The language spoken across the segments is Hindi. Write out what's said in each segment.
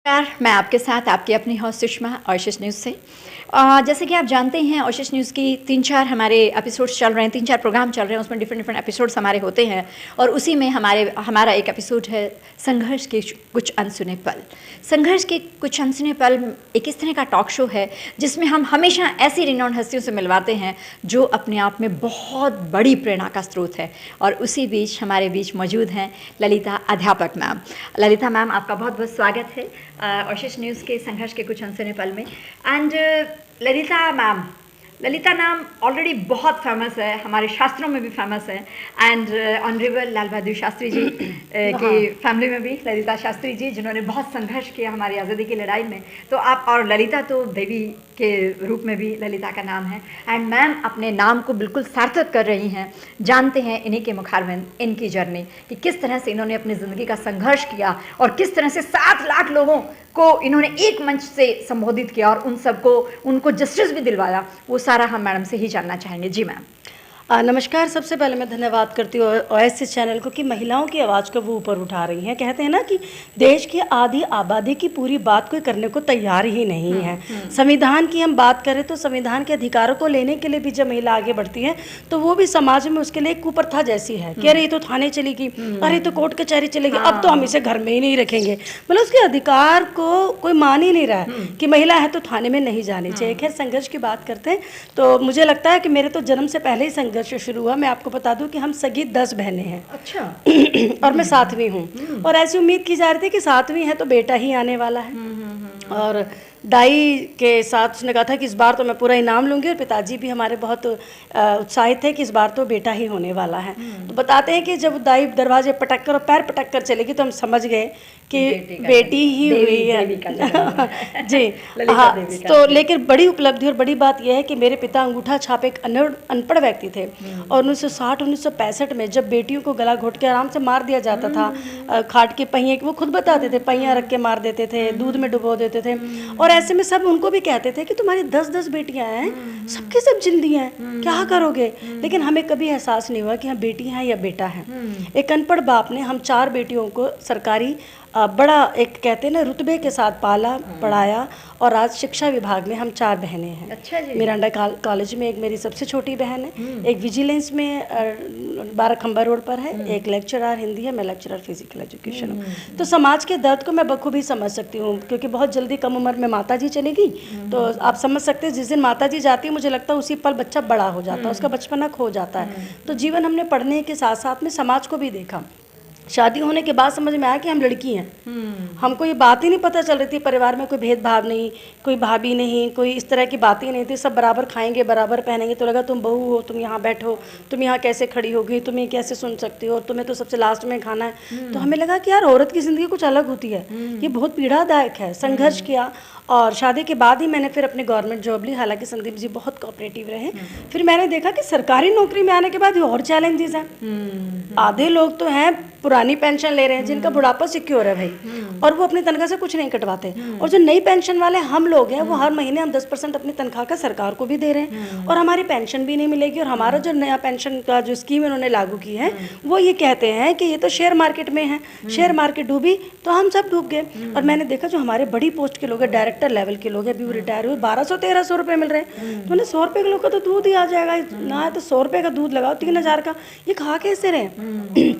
नमस्कार, मैं आपके साथ आपकी अपनी होस्ट सुषमा ओएसिस न्यूज़ से। जैसे कि आप जानते हैं ओएसिस न्यूज़ की 3-4 हमारे एपिसोड्स चल रहे हैं, 3-4 प्रोग्राम चल रहे हैं, उसमें डिफरेंट एपिसोड्स हमारे होते हैं और उसी में हमारा एक एपिसोड है संघर्ष के कुछ अनसुने पल। संघर्ष के कुछ अनसुने पल एक इस तरह का टॉक शो है जिसमें हम हमेशा ऐसी रिनॉन्ड हस्तियों से मिलवाते हैं जो अपने आप में बहुत बड़ी प्रेरणा का स्रोत है। और उसी बीच हमारे बीच मौजूद हैं ललिता अध्यापक मैम। ललिता मैम, आपका बहुत बहुत स्वागत है ओएसिस न्यूज़ के संघर्ष के कुछ अनसुने पल में। एंड ललिता नाम ऑलरेडी बहुत फेमस है, हमारे शास्त्रों में भी फेमस है। एंड ऑनरेबल लाल बहादुर शास्त्री जी की फैमिली में भी ललिता शास्त्री जी, जिन्होंने बहुत संघर्ष किया हमारी आज़ादी की लड़ाई में। तो आप और ललिता तो देवी के रूप में भी ललिता का नाम है। एंड मैम अपने नाम को बिल्कुल सार्थक कर रही हैं। जानते हैं इन्हीं के मुखारबिन इनकी जर्नी कि किस तरह से इन्होंने अपनी ज़िंदगी का संघर्ष किया और किस तरह से 7 लाख लोगों को इन्होंने एक मंच से संबोधित किया और उनको जस्टिस भी दिलवाया। वो सारा हम मैडम से ही जानना चाहेंगे। जी मैम। नमस्कार। सबसे पहले मैं धन्यवाद करती हूँ ओएसिस चैनल को कि महिलाओं की आवाज़ को वो ऊपर उठा रही हैं। कहते हैं ना कि देश की आधी आबादी की पूरी बात कोई करने को तैयार ही नहीं है। संविधान की हम बात करें तो संविधान के अधिकारों को लेने के लिए भी जब महिला आगे बढ़ती है तो वो भी समाज में उसके लिए एक कुप्रथा जैसी है कि अरे ये तो थाने चलेगी, अरे तो कोर्ट कचहरी चलेगी, अब तो हम इसे घर में ही नहीं रखेंगे। मतलब उसके अधिकार को कोई मान ही नहीं रहा है कि महिला है तो थाने में नहीं जानी चाहिए। खैर, संघर्ष की बात करते हैं तो मुझे लगता है कि मेरे तो जन्म से पहले ही संघर्ष शुरू हुआ। मैं आपको बता दूं कि हम सगी 10 बहनें हैं। अच्छा। और मैं 7वीं हूँ और ऐसी उम्मीद की जा रही थी कि 7वीं है तो बेटा ही आने वाला है। और दाई के साथ उसने कहा था कि इस बार तो मैं पूरा इनाम लूंगी और पिताजी भी हमारे बहुत उत्साहित थे कि इस बार तो बेटा ही होने वाला है। तो बताते हैं कि जब दाई दरवाजे पटक कर और पैर पटक कर चले गई तो हम समझ गए कि बेटी ही हुई है। जी हाँ। तो लेकिन बड़ी उपलब्धि और बड़ी बात यह है कि मेरे पिता अंगूठा छाप एक अनपढ़ व्यक्ति थे और 1960-1965 में जब बेटियों को गला घोट के आराम से मार दिया जाता था, खाट के पहिए, वो खुद बताते थे, पहिया रख के मार देते थे, दूध में डुबो देते थे। और ऐसे में सब उनको भी कहते थे कि तुम्हारी 10-10 बेटियां हैं, सबके सब जिंदी हैं, क्या करोगे। लेकिन हमें कभी एहसास नहीं हुआ कि हम बेटी हैं या बेटा है। एक अनपढ़ बाप ने हम 4 बेटियों को सरकारी बड़ा एक कहते हैं ना रुतबे के साथ पाला पढ़ाया और आज शिक्षा विभाग में हम 4 बहनें हैं। अच्छा जी। मिरांडा कॉलेज में एक मेरी सबसे छोटी बहन है, एक विजिलेंस में 12 खंबा रोड पर है, एक लेक्चरर हिंदी है, मैं लेक्चरर फिजिकल एजुकेशन हूँ। तो समाज के दर्द को मैं बखूबी समझ सकती हूँ क्योंकि बहुत जल्दी कम उम्र में माता जी चली गई। तो आप समझ सकते हैं जिस दिन माता जी जाती है मुझे लगता है उसी पल बच्चा बड़ा हो जाता है, उसका बचपना खो जाता है। तो जीवन हमने पढ़ने के साथ साथ में समाज को भी देखा। शादी होने के बाद समझ में आया कि हम लड़की हैं। हमको ये बात ही नहीं पता चल रही थी, परिवार में कोई भेदभाव नहीं, कोई भाभी नहीं, कोई इस तरह की बातें नहीं थी, सब बराबर खाएंगे बराबर पहनेंगे। तो लगा तुम बहू हो, तुम यहाँ बैठो, तुम यहाँ कैसे खड़ी होगी, तुम ये कैसे सुन सकती हो, तुम्हें तो सबसे लास्ट में खाना है। तो हमें लगा कि यार औरत की ज़िंदगी कुछ अलग होती है, ये बहुत पीड़ादायक है। संघर्ष किया और शादी के बाद ही मैंने फिर अपने गवर्नमेंट जॉब ली। हालांकि संदीप जी बहुत कोऑपरेटिव रहे। फिर मैंने देखा कि सरकारी नौकरी में आने के बाद ये और चैलेंजेस हैं। आधे लोग तो हैं पुरानी पेंशन ले रहे हैं जिनका बुढ़ापा सिक्योर है भाई, और वो अपनी तनख्वाह से कुछ नहीं कटवाते। और जो नई पेंशन वाले हम लोग हैं वो हर महीने हम 10% अपनी तनख्वाह का सरकार को भी दे रहे हैं और हमारी पेंशन भी नहीं मिलेगी। और हमारा जो नया पेंशन का जो स्कीम इन्होंने लागू की है वो ये कहते हैं कि ये तो शेयर मार्केट में है, शेयर मार्केट डूबी तो हम सब डूब गए। और मैंने देखा जो हमारे बड़ी पोस्ट के लोग हैं, डायरेक्टर लेवल के लोग हैं, अभी वो रिटायर हुए, 1200-1300 रुपये मिल रहे हैं। तो मैंने 100 रुपये किलो का तो दूध ही आ जाएगा ना, तो 100 रुपये का दूध लगाओ 3000 का, ये खा कैसे रहे।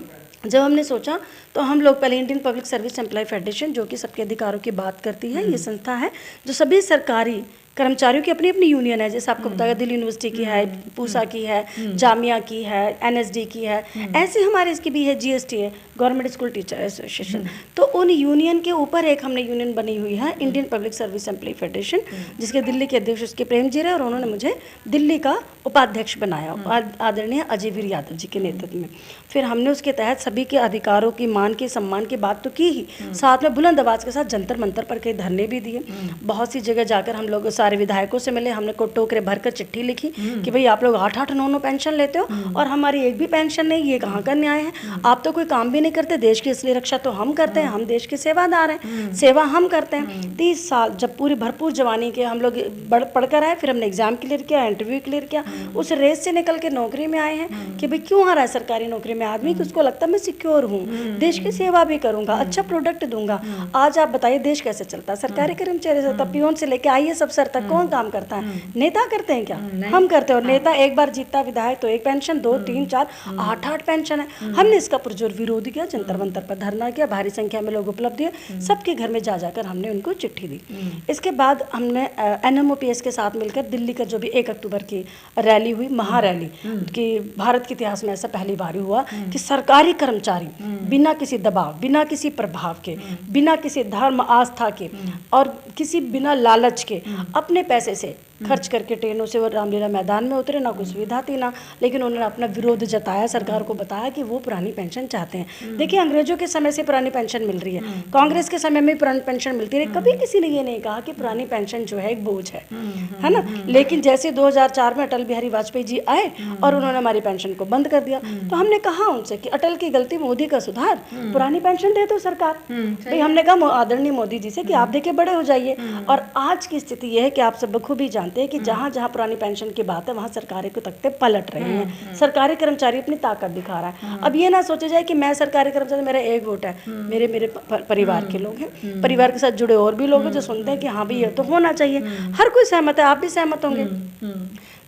जब हमने सोचा तो हम लोग पहले Indian public service employ federation, जो कि सबके अधिकारों की बात करती है, ये संस्था है जो सभी सरकारी कर्मचारियों की अपनी अपनी यूनियन है। जैसे आपको बताया दिल्ली यूनिवर्सिटी की है, पूसा की है, जामिया की है, एनएसडी की है, ऐसे हमारे इसकी भी है, जीएसटी है, गवर्नमेंट स्कूल टीचर एसोसिएशन। तो उन यूनियन के ऊपर एक हमने यूनियन बनी हुई है Indian public service employ federation, जिसके दिल्ली के अध्यक्ष उसके प्रेम जी रहे और उन्होंने मुझे दिल्ली का उपाध्यक्ष बनाया आदरणीय अजय वीर यादव जी के नेतृत्व में। फिर हमने उसके तहत सभी के अधिकारों की, मान के, सम्मान की बात तो की ही, साथ में बुलंद आवाज़ के साथ जंतर मंतर पर कई धरने भी दिए। बहुत सी जगह जाकर हम लोग सारे सारे विधायकों से मिले, हमने को टोकरे भरकर चिट्ठी लिखी कि भाई आप लोग 8-8, 9-9 पेंशन लेते हो और हमारी एक भी पेंशन नहीं, ये कहाँ का न्याय है? आप तो कोई काम भी नहीं करते, देश की असली रक्षा तो हम करते हैं, हम देश के सेवादार हैं, सेवा हम करते हैं। 30 साल जब पूरी भरपूर जवानी के हम लोग पढ़कर आए, फिर हमने एग्जाम क्लियर किया, इंटरव्यू क्लियर किया, उस रेस से निकल के नौकरी में आए हैं कि भाई क्यों आ रहा है सरकारी नौकरी में आदमी कि उसको लगता है मैं सिक्योर हूँ, देश की सेवा भी करूंगा, अच्छा प्रोडक्ट दूंगा। आज आप बताइए देश कैसे चलता है? सरकारी कर्मचारी से पियोन से लेके आईएएस अफसर तक कौन काम करता है? नेता करते हैं क्या? हम करते हैं। और नेता एक बार जीतता विधायक तो एक पेंशन, 2, 3, 4, 8-8 पेंशन है। हमने इसका पुरजोर विरोध किया, जंतर मंतर पर धरना किया, भारी संख्या में लोग उपलब्ध हुए, सबके घर में जा जाकर हमने उनको चिट्ठी दी। इसके बाद हमने NMOPS के साथ मिलकर दिल्ली का जो भी 1 अक्टूबर की रैली हुई, महारैली, कि भारत के इतिहास में ऐसा पहली बार हुआ कि सरकारी कर्मचारी बिना किसी दबाव, बिना किसी प्रभाव के, बिना किसी धर्म आस्था के और किसी बिना लालच के अपने पैसे से खर्च करके ट्रेनों से वो रामलीला मैदान में उतरे। ना कोई सुविधा थी ना, लेकिन उन्होंने अपना विरोध जताया, सरकार को बताया कि वो पुरानी पेंशन चाहते हैं। देखिए अंग्रेजों के समय से पुरानी पेंशन मिल रही है, कांग्रेस के समय में पुरानी पेंशन मिलती रही, कभी किसी ने ये नहीं कहा कि पुरानी पेंशन जो है एक बोझ है ना। लेकिन जैसे 2004 में अटल बिहारी वाजपेयी जी आए और उन्होंने हमारी पेंशन को बंद कर दिया, तो हमने कहा उनसे कि अटल की गलती, मोदी का सुधार, पुरानी पेंशन दे दो सरकार। भाई हमने कहा आदरणीय मोदी जी से कि आप देखिए बड़े हो जाइए। और आज की स्थिति यह है कि आप सब बखूबी जानते हैं कि जहाँ जहाँ पुरानी पेंशन की बात है वहाँ सरकारें को तख्ते पलट रहे हैं, सरकारी कर्मचारी अपनी ताकत दिखा रहा है। अब ये ना सोचा जाए कि मैं सरकारी कर्मचारी, मेरा एक वोट है, मेरे परिवार के लोग हैं, परिवार के साथ जुड़े और भी लोग हैं जो सुनते हैं कि हाँ भाई ये तो होना चाहिए, हर कोई सहमत है, आप भी सहमत होंगे।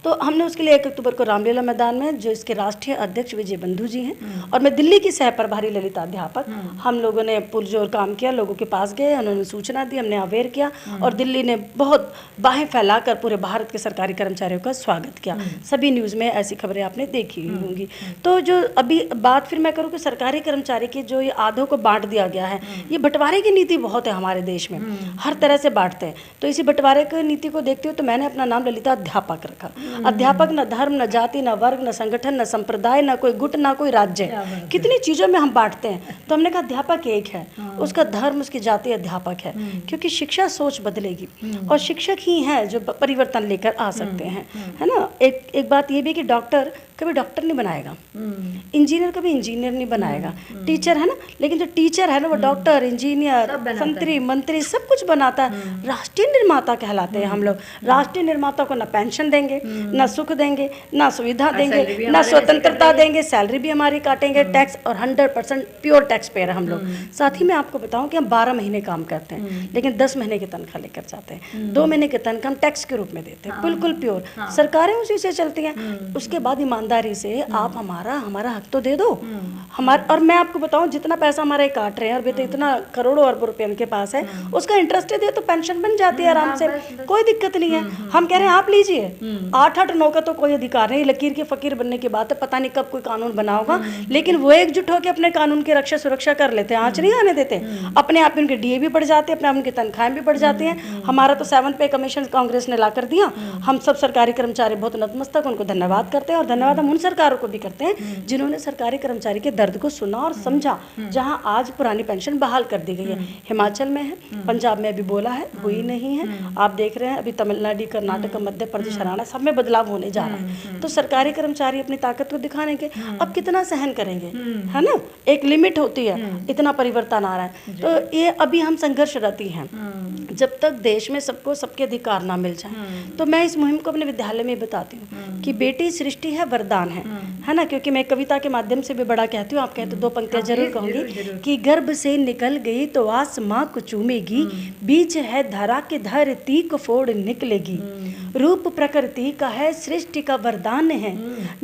तो हमने उसके लिए 1 अक्टूबर को रामलीला मैदान में, जो इसके राष्ट्रीय अध्यक्ष विजय बंधु जी हैं और मैं दिल्ली की सह प्रभारी ललिता अध्यापक, हम लोगों ने पुरजोर काम किया, लोगों के पास गए, उन्होंने सूचना दी, हमने अवेयर किया और दिल्ली ने बहुत बाहें फैलाकर पूरे भारत के सरकारी कर्मचारियों का स्वागत किया। सभी न्यूज़ में ऐसी खबरें आपने देखी होंगी। तो जो अभी बात फिर मैं करूँ कि सरकारी कर्मचारी की जो ये आधों को बांट दिया गया है, ये बंटवारे की नीति बहुत है हमारे देश में, हर तरह से बांटते हैं। तो इसी बंटवारे की नीति को देखते हुए तो मैंने अपना नाम ललिता अध्यापक रखा। अध्यापक न धर्म, न जाति, न वर्ग, न संगठन, न संप्रदाय, न कोई गुट, न कोई राज्य, कितनी चीज़ों में हम बांटते हैं। तो हमने कहा अध्यापक एक है, उसका धर्म, उसकी जाति अध्यापक है, क्योंकि शिक्षा सोच बदलेगी और शिक्षक ही हैं जो परिवर्तन लेकर आ सकते हैं, है ना। एक बात ये भी कि डॉक्टर कभी डॉक्टर नहीं बनाएगा, इंजीनियर कभी इंजीनियर नहीं बनाएगा, टीचर है ना, लेकिन जो टीचर है ना वो डॉक्टर, इंजीनियर, मंत्री सब कुछ बनाता है। राष्ट्रीय निर्माता कहलाते हैं हम लोग। राष्ट्रीय निर्माता को ना पेंशन देंगे, ना सुख देंगे, ना सुविधा देंगे, ना स्वतंत्रता देंगे, सैलरी भी हमारी काटेंगे, टैक्स, और 100% प्योर टैक्स पेयर हम लोग। साथ ही मैं आपको बताऊं कि हम 12 महीने काम करते हैं, लेकिन 10 महीने की तनख्वाह लेकर जाते हैं। 2 महीने की तनख्वाह हम टैक्स के रूप में देते हैं, बिल्कुल प्योर। सरकारें उसी से चलती हैं। उसके बाद ईमानदारी से आप हमारा हक तो दे दो हमारा। और मैं आपको बताऊं जितना पैसा हमारे काट रहे हैं और इतना करोड़ों अरबों रुपए उनके पास है, उसका इंटरेस्ट दे तो पेंशन बन जाती है आराम से, कोई दिक्कत नहीं है। हम कह रहे हैं आप लीजिए, 8-8-9 का तो कोई अधिकार नहीं, लकीर के फकीर बनने की बात है, पता नहीं कब कोई कानून बना होगा, लेकिन वो एकजुट होकर अपने कानून की रक्षा सुरक्षा कर लेते हैं, आँच नहीं आने देते। अपने आप उनके DA भी बढ़ जाते हैं, अपने आप उनकी तनख्वाहें भी बढ़ जाती हैं। हमारा तो 7 पे कमीशन कांग्रेस ने ला कर दिया। हम सब सरकारी कर्मचारी बहुत नतमस्तक उनको धन्यवाद करते हैं, और धन्यवाद हम उन सरकारों को भी करते हैं जिन्होंने सरकारी कर्मचारी के दर्द को सुना और समझा। जहां आज पुरानी पेंशन बहाल कर दी गई है, हिमाचल में है, पंजाब में अभी बोला है, हुई नहीं है। आप देख रहे हैं अभी तमिलनाडु, कर्नाटक, मध्य प्रदेश, हरियाणा सब में बदलाव होने जा रहा है। तो सरकारी कर्मचारी अपनी ताकत को दिखाने के अब कितना सहन करेंगे, है ना, एक लिमिट होती है, इतना परिवर्तन आ रहा है। तो ये अभी हम संघर्षरती हैं, जब तक देश में सबको सबके अधिकार ना मिल जाए। तो मैं इस मुहिम को अपने विद्यालय में बताती हूँ कि बेटी सृष्टि है, वरदान है ना, क्योंकि मैं कविता के माध्यम से भी बड़ा कहती हूँ। आप कहते 2 पंक्तियाँ जरूर कहूँगी कि गर्भ से निकल गई तो आसमां को चूमेगी, बीज है धरा के धरती को फोड़ निकलेगी, रूप प्रकृति का है, सृष्टि का वरदान है,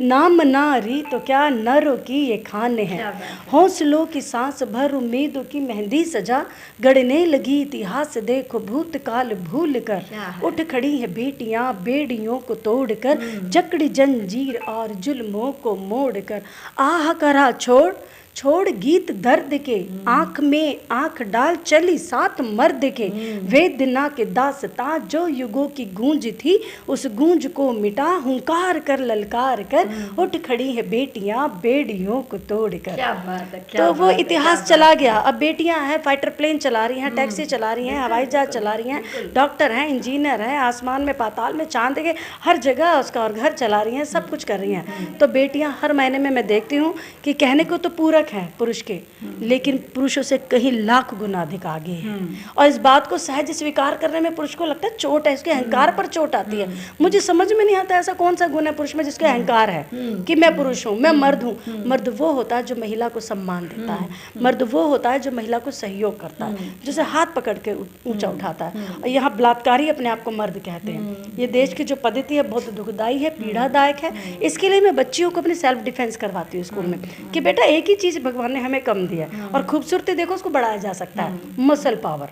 नाम नारी तो क्या नरों की ये खान है, हौसलों की सांस भर उम्मीदों की मेहंदी सजा, गढ़ने लगी इतिहास देखो भूतकाल भूल कर, उठ खड़ी है बेटियां बेड़ियों को तोड़कर, जकड़ी जंजीर और जुल्मों को मोड़ कर, आह करा छोड़ छोड़ गीत दर्द के, आंख में आंख डाल चली साथ मर्द के, वेदना के दास्तां जो युगों की गूंज थी, उस गूंज को मिटा हुंकार कर ललकार कर, उठ खड़ी है बेटियां बेड़ियों को तोड़ कर। क्या बात है, क्या तो वो बात है, इतिहास चला गया। अब बेटियां हैं, फाइटर प्लेन चला रही हैं, टैक्सी चला रही हैं, हवाई जहाज चला रही हैं, डॉक्टर हैं, इंजीनियर हैं, आसमान में पाताल में चांद के हर जगह उसका और घर चला रही हैं, सब कुछ कर रही हैं। तो बेटियां हर महीने में मैं देखती हूँ कि कहने को तो पूरक हैं पुरुष के, लेकिन पुरुषों से कहीं लाख गुना अधिक आगे हैं। और इस बात को सहज स्वीकार करने में पुरुष को लगता है चोट है, इसके अहंकार पर चोट आती है। मुझे समझ में नहीं आता ऐसा कौन सा गुण है पुरुष में जिसके अहंकार है कि मैं पुरुष हूँ, मैं मर्द हूँ। मर्द वो होता है जो महिला को सम्मान देता है, मर्द वो होता है जो महिला को सहयोग करता है, जिसे हाथ पकड़ के ऊंचा उठाता है। और यहाँ बलात्कारी अपने आप को मर्द कहते हैं। ये देश की जो पद्धति है बहुत दुखदाई है, पीड़ादायक है। इसके लिए मैं बच्चियों को अपनी सेल्फ डिफेंस करवाती हूँ स्कूल में कि बेटा एक ही चीज़ भगवान ने हमें कम दिया है और खूबसूरती देखो उसको बढ़ाया जा सकता है, मसल पावर।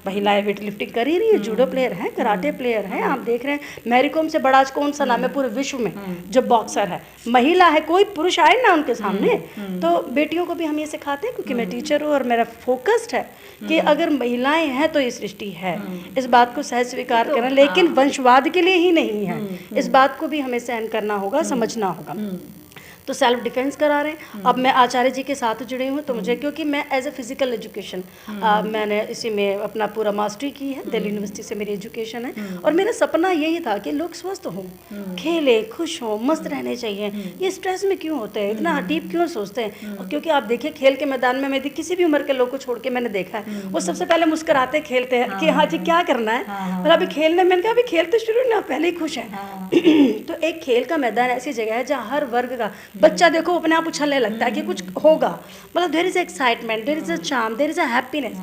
महिलाएं वेट लिफ्टिंग कर ही रही है, जूडो प्लेयर हैं, कराटे प्लेयर हैं, आप देख रहे हैं मैरी कॉम से बड़ा आज कौन सा नाम है पूरे विश्व में जो बॉक्सर है, महिला है। कोई पुरुष आए ना उनके सामने। तो बेटियों को भी हम ये सिखाते हैं क्योंकि मैं टीचर हूँ और मेरा फोकस्ड है कि अगर महिलाएं हैं तो ये सृष्टि है। इस बात को सहज स्वीकार करना, लेकिन वंशवाद के लिए ही नहीं है, इस बात को भी हमें सहन करना होगा, समझना होगा। तो सेल्फ डिफेंस करा रहे हैं। अब मैं आचार्य जी के साथ जुड़ी हूँ, तो मुझे क्योंकि मैं एज ए फिजिकल एजुकेशन मैंने इसी में अपना पूरा मास्टरी की है, दिल्ली यूनिवर्सिटी से मेरी एजुकेशन है। और मेरा सपना यही था कि लोग स्वस्थ हों, खेलें, खुश हों, मस्त रहने चाहिए। ये स्ट्रेस में क्यों होते हैं, इतना डीप क्यों सोचते हैं? और क्योंकि आप देखिए खेल के मैदान में यदि किसी भी उम्र के लोग को छोड़ के मैंने देखा है, वो सबसे पहले मुस्कुराते खेलते हैं कि हाँ जी क्या करना है, मतलब अभी खेलने, मैंने कहा अभी खेल तो शुरू ना, पहले ही खुश है। तो एक खेल का मैदान ऐसी जगह है जहाँ हर वर्ग का बच्चा देखो अपने आप उछलने लगता है कि कुछ होगा, मतलब there is excitement, there is a charm, there is a happiness.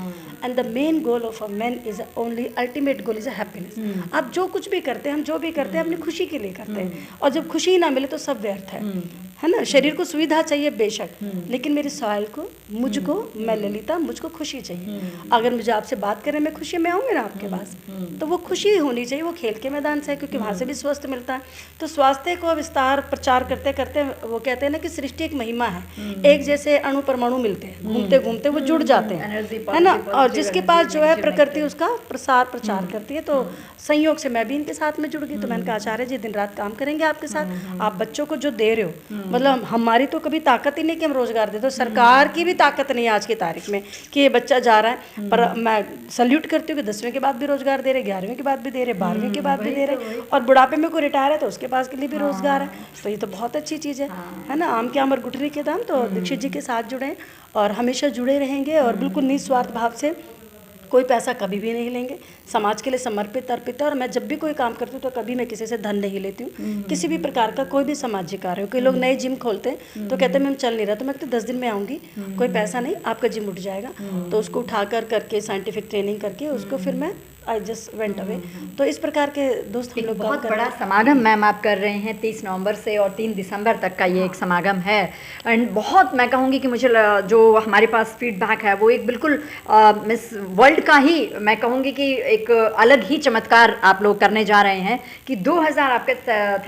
And the main goal of a man is only ultimate goal is a happiness. आप जो कुछ भी करते हैं, हम जो भी करते हैं अपनी खुशी के लिए करते हैं, और जब खुशी ना मिले तो सब व्यर्थ है ना। शरीर को सुविधा चाहिए बेशक, लेकिन मेरी सॉइल को, मुझको, मैं ललिता, मुझको खुशी चाहिए। अगर मुझे आपसे बात करें मैं खुशी में आऊँगी ना आपके पास, तो वो खुशी होनी चाहिए। वो खेल के मैदान से है क्योंकि वहाँ से भी स्वस्थ मिलता है। तो स्वास्थ्य को विस्तार प्रचार करते करते वो कहते हैं ना कि सृष्टि एक महिमा है, एक जैसे अणु परमाणु मिलते हैं, घूमते घूमते वो जुड़ जाते हैं, है ना। और जिसके पास जो है प्रकृति उसका प्रसार प्रचार करती है। तो संयोग से मैं भी इनके साथ में जुड़ गई। तो मैंने कहा आचार्य जी दिन रात काम करेंगे आपके साथ, आप बच्चों को जो दे रहे हो, मतलब हमारी तो कभी ताकत ही नहीं कि हम रोजगार दे दो, सरकार की भी ताकत नहीं है आज की तारीख में कि ये बच्चा जा रहा है। पर मैं सल्यूट करती हूँ कि 10वीं के बाद भी रोजगार दे रहे, 11वीं के बाद भी दे रहे, 12वीं के बाद भी दे रहे, और बुढ़ापे में कोई रिटायर है तो उसके पास के लिए भी रोजगार है। तो ये तो बहुत अच्छी चीज़ है ना। आम के आम और गुठरी के दाम। तो दीक्षित जी के साथ जुड़े और हमेशा जुड़े रहेंगे और बिल्कुल निस्वार्थ भाव से, कोई पैसा कभी भी नहीं लेंगे, समाज के लिए समर्पित अर्पित है। और मैं जब भी कोई काम करती हूँ तो कभी मैं किसी से धन नहीं लेती हूँ, किसी भी प्रकार का कोई भी सामाजिक कार्य हो। कई लोग नए जिम खोलते हैं तो कहते हैं मैम चल नहीं रहा, तो मैं कहती 10 दिन में आऊँगी, कोई पैसा नहीं, आपका जिम उठ जाएगा। तो उसको उठा करके साइंटिफिक ट्रेनिंग करके उसको फिर मैं आई जस्ट वेंट अवे। तो इस प्रकार के दोस्त हम लोग बहुत बड़ा समागम मैम आप कर रहे हैं 30 नवंबर से और 3 दिसंबर तक का ये एक समागम है। एंड बहुत मैं कहूँगी कि मुझे जो हमारे पास फीडबैक है वो एक बिल्कुल मिस वर्ल्ड का ही मैं कहूँगी कि एक अलग ही चमत्कार आप लोग करने जा रहे हैं कि 2000 आपके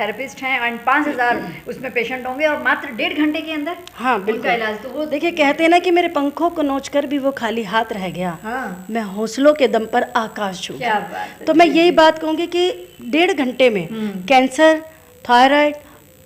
थेरेपिस्ट हैं एंड 5000 उसमें पेशेंट होंगे और मात्र 1.5 घंटे के अंदर हाँ बिल्कुल इलाज। तो वो देखिए कहते हैं ना कि मेरे पंखों को नोच कर भी वो खाली हाथ रह गया, मैं हौसलों के दम पर आकाश छू। क्या बात है। तो मैं यही बात कहूँगी कि 1.5 घंटे में कैंसर, थायराइड,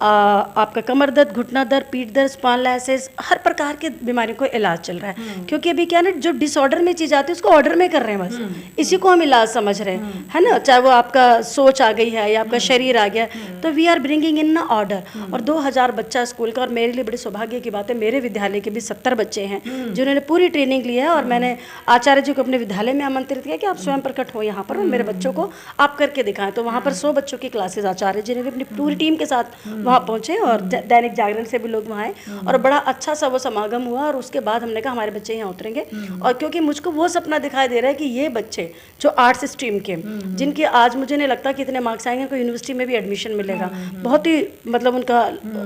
आपका कमर दर्द, घुटना दर्द, पीठ दर्द, स्पॉन्डिलोसिस, हर प्रकार के बीमारियों को इलाज चल रहा है। क्योंकि अभी क्या ना जो डिसऑर्डर में चीज़ आती है उसको ऑर्डर में कर रहे हैं, बस इसी को हम इलाज समझ रहे हैं, है ना। चाहे वो आपका सोच आ गई है या आपका शरीर आ गया, तो वी आर ब्रिंगिंग इन ना ऑर्डर। और 2000 बच्चा स्कूल का, और मेरे लिए बड़ी सौभाग्य की बात है मेरे विद्यालय के भी 70 बच्चे हैं जिन्होंने पूरी ट्रेनिंग ली है। और मैंने आचार्य जी को अपने विद्यालय में आमंत्रित किया कि आप स्वयं प्रकट हो यहाँ पर और मेरे बच्चों को आप करके दिखाएं। तो वहाँ पर 100 बच्चों की क्लासेज आचार्य जी ने अपनी पूरी टीम के साथ वहाँ पहुँचे और दैनिक जागरण से भी लोग वहाँ आए और बड़ा अच्छा सा वो समागम हुआ। और उसके बाद हमने कहा हमारे बच्चे यहाँ उतरेंगे। और क्योंकि मुझको वो सपना दिखाई दे रहा है कि ये बच्चे जो आर्ट्स स्ट्रीम के, जिनके आज मुझे नहीं लगता कि इतने मार्क्स आएंगे कोई यूनिवर्सिटी में भी एडमिशन मिलेगा, बहुत ही मतलब उनका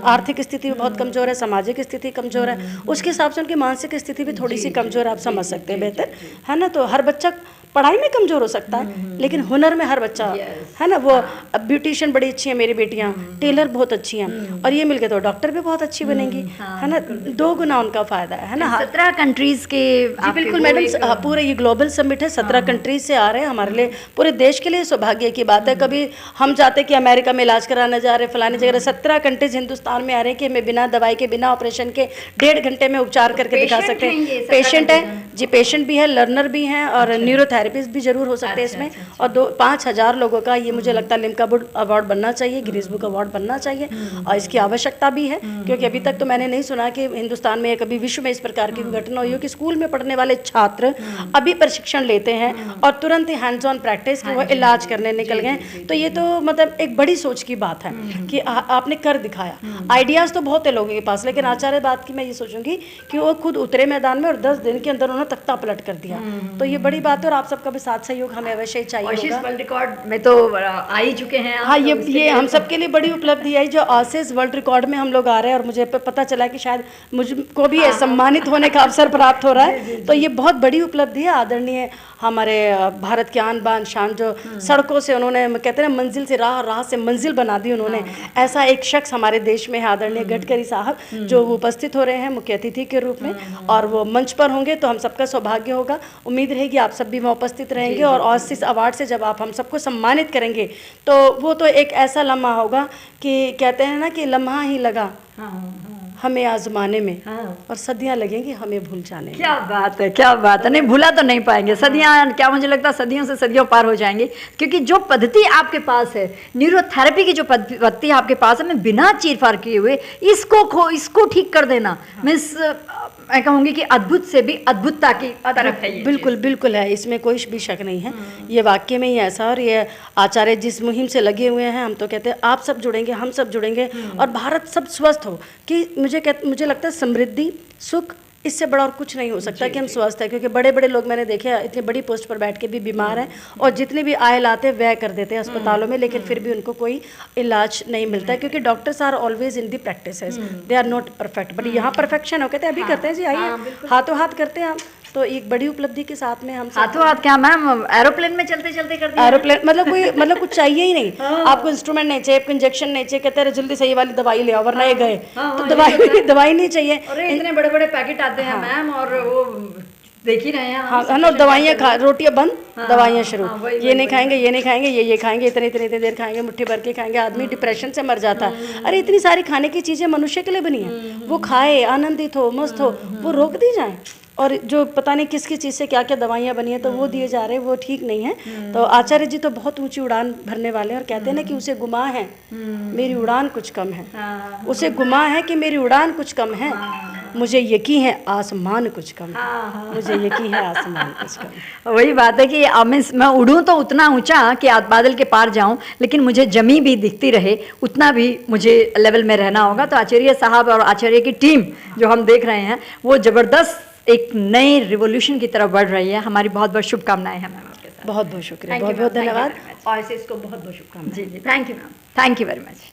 आर्थिक स्थिति बहुत कमज़ोर है, सामाजिक स्थिति कमज़ोर है, उसके हिसाब से उनकी मानसिक स्थिति भी थोड़ी सी कमज़ोर है, आप समझ सकते हैं बेहतर, है ना। तो हर बच्चा पढ़ाई में कमज़ोर हो सकता है लेकिन हुनर में हर बच्चा है ना। वो ब्यूटिशियन बड़ी अच्छी है मेरी बेटियाँ, टेलर बहुत अच्छी हैं, और ये मिलके तो डॉक्टर भी बहुत अच्छी बनेंगी, है ना। 2 गुना उनका फ़ायदा है ना। 17 कंट्रीज़ के जी बिल्कुल मैडम, पूरे ये ग्लोबल समिट है, 17 कंट्रीज से आ रहे हैं। हमारे लिए पूरे देश के लिए सौभाग्य की बात है। कभी हम चाहते कि अमेरिका में इलाज कराने जा रहे, फलाने जगह, 17 कंट्रीज हिंदुस्तान में आ रहे हैं कि हमें बिना दवाई के, बिना ऑपरेशन के 1.5 घंटे में उपचार करके दिखा सकते हैं। पेशेंट है जी, पेशेंट भी है, लर्नर भी हैं, और न्यूरोथेरेपिस्ट भी जरूर हो सकते हैं इसमें। और 5,000 लोगों का ये मुझे लगता है लिम्का बुक अवार्ड बनना चाहिए, गिनीज बुक अवार्ड बनना चाहिए, और इसकी आवश्यकता भी है। क्योंकि अभी तक तो मैंने नहीं सुना कि हिंदुस्तान में कभी विश्व में इस प्रकार की घटना हुई हो कि स्कूल में पढ़ने वाले छात्र अभी प्रशिक्षण लेते हैं और तुरंत ही हैंड्स ऑन प्रैक्टिस कि वो इलाज करने निकल गए। तो ये तो मतलब एक बड़ी सोच की बात है कि आपने कर दिखाया। आइडियाज़ तो बहुत है लोगों के पास, लेकिन आचार्य बात की मैं ये सोचूंगी कि वो खुद उतरे मैदान में और 10 दिन के अंदर उन्होंने तख्ता पलट कर दिया। तो ये बड़ी बात है, और आप सबका भी साथ सहयोग हमें अवश्य ही चाहिए होगा। वर्ल्ड रिकॉर्ड में तो आ ही चुके हैं। हाँ, ये हम सबके लिए बड़ी उपलब्धि है जो ऑसिस वर्ल्ड रिकॉर्ड में हम लोग आ रहे हैं, और मुझे पता चला कि शायद मुझको भी सम्मानित होने का अवसर प्राप्त हो रहा है। तो ये बहुत बड़ी उपलब्धि है। आदरणीय हमारे भारत की आन बान शान, जो सड़कों से उन्होंने, कहते हैं ना, मंजिल से राह, राह से मंजिल बना दी उन्होंने, ऐसा एक शख्स हमारे देश में है, आदरणीय गडकरी साहब, जो उपस्थित हो रहे हैं मुख्य अतिथि के रूप में, और वो मंच पर होंगे तो हम सबका सौभाग्य होगा। उम्मीद रहेगी आप सब भी वहाँ उपस्थित रहेंगे, और ऑसिस अवार्ड से जब आप हम सबको सम्मानित करेंगे तो वो तो एक ऐसा लम्हा होगा कि कहते हैं ना कि लम्हा ही लगा हमें आजमाने में, और सदियां लगेंगी हमें भूल जाने में। क्या बात है, क्या बात है। नहीं, भूला तो नहीं पाएंगे सदियां, क्या मुझे लगता है सदियों से सदियों पार हो जाएंगे, क्योंकि जो पद्धति आपके पास है, न्यूरोथेरेपी की जो पद्धति आपके पास है, मैं बिना चीर-फाड़ किए हुए इसको ठीक कर देना, मैं कहूँगी कि अद्भुत से भी अद्भुतता की तरफ है। बिल्कुल बिल्कुल है, इसमें कोई भी शक नहीं है। ये वाक्य में ही ऐसा, और ये आचार्य जिस मुहिम से लगे हुए हैं, हम तो कहते हैं आप सब जुड़ेंगे, हम सब जुड़ेंगे, और भारत सब स्वस्थ हो। कि मुझे लगता है समृद्धि, सुख, इससे बड़ा और कुछ नहीं हो सकता कि हम स्वस्थ हैं। क्योंकि बड़े बड़े लोग मैंने देखे इतनी बड़ी पोस्ट पर बैठ के भी बीमार हैं, और जितने भी आय लाते व्यय कर देते हैं अस्पतालों में, लेकिन फिर भी उनको कोई इलाज नहीं मिलता है। क्योंकि doctors are always in the practices, they are not perfect. But यहाँ परफेक्शन हो, कहते हैं अभी करते हैं जी, आइए हाथों हाथ करते हैं हम। तो एक बड़ी उपलब्धि के साथ में हम हाथों हाथ क्या मैम, एरोप्लेन में चलते चलते कर दिया। एरोप्लेन मतलब कुछ चाहिए ही नहीं। आपको इंस्ट्रूमेंट नहीं चाहिए, आपको इंजेक्शन नहीं चाहिए, कहते हैं जल्दी से ये वाली दवाई ले आओ वरना ये गए। तो दवाई नहीं चाहिए। अरे इतने बड़े बड़े पैकेट आते हैं मैम, और वो देख ही रहे हैं। हाँ, है ना, दवाइयाँ खा, रोटियाँ बंद, दवाइयाँ शुरू। ये नहीं खाएंगे, ये नहीं खाएंगे, ये खाएंगे, इतनी देर खाएंगे, मुट्ठी भर के खाएंगे। आदमी डिप्रेशन से मर जाता है। अरे इतनी सारी खाने की चीज़ें मनुष्य के लिए बनी है, वो खाए, आनंदित हो, मस्त हो, वो रोक दी जाए। और जो पता नहीं किस चीज़ से क्या क्या दवाइयाँ बनी हैं तो वो दिए जा रहे हैं, वो ठीक नहीं है। तो आचार्य जी तो बहुत ऊंची उड़ान भरने वाले हैं, और कहते हैं ना कि उसे गुमा है मेरी उड़ान कुछ कम है, उसे गुमा है कि मेरी उड़ान कुछ कम है, मुझे यकीन है आसमान कुछ कम है, मुझे यकीन है आसमान कुछ कम। वही बात है कि मैं उड़ूं तो उतना ऊंचा कि बादल के पार जाऊं, लेकिन मुझे जमी भी दिखती रहे, उतना भी मुझे लेवल में रहना होगा। तो आचार्य साहब और आचार्य की टीम जो हम देख रहे हैं, वो ज़बरदस्त एक नए रिवोल्यूशन की तरफ बढ़ रही है। हमारी बहुत बहुत शुभकामनाएं हैं मैम आपके साथ। बहुत बहुत शुक्रिया, बहुत बहुत धन्यवाद, और इसको बहुत बहुत शुभकामनाएं। जी, thank you ma'am, thank you very much.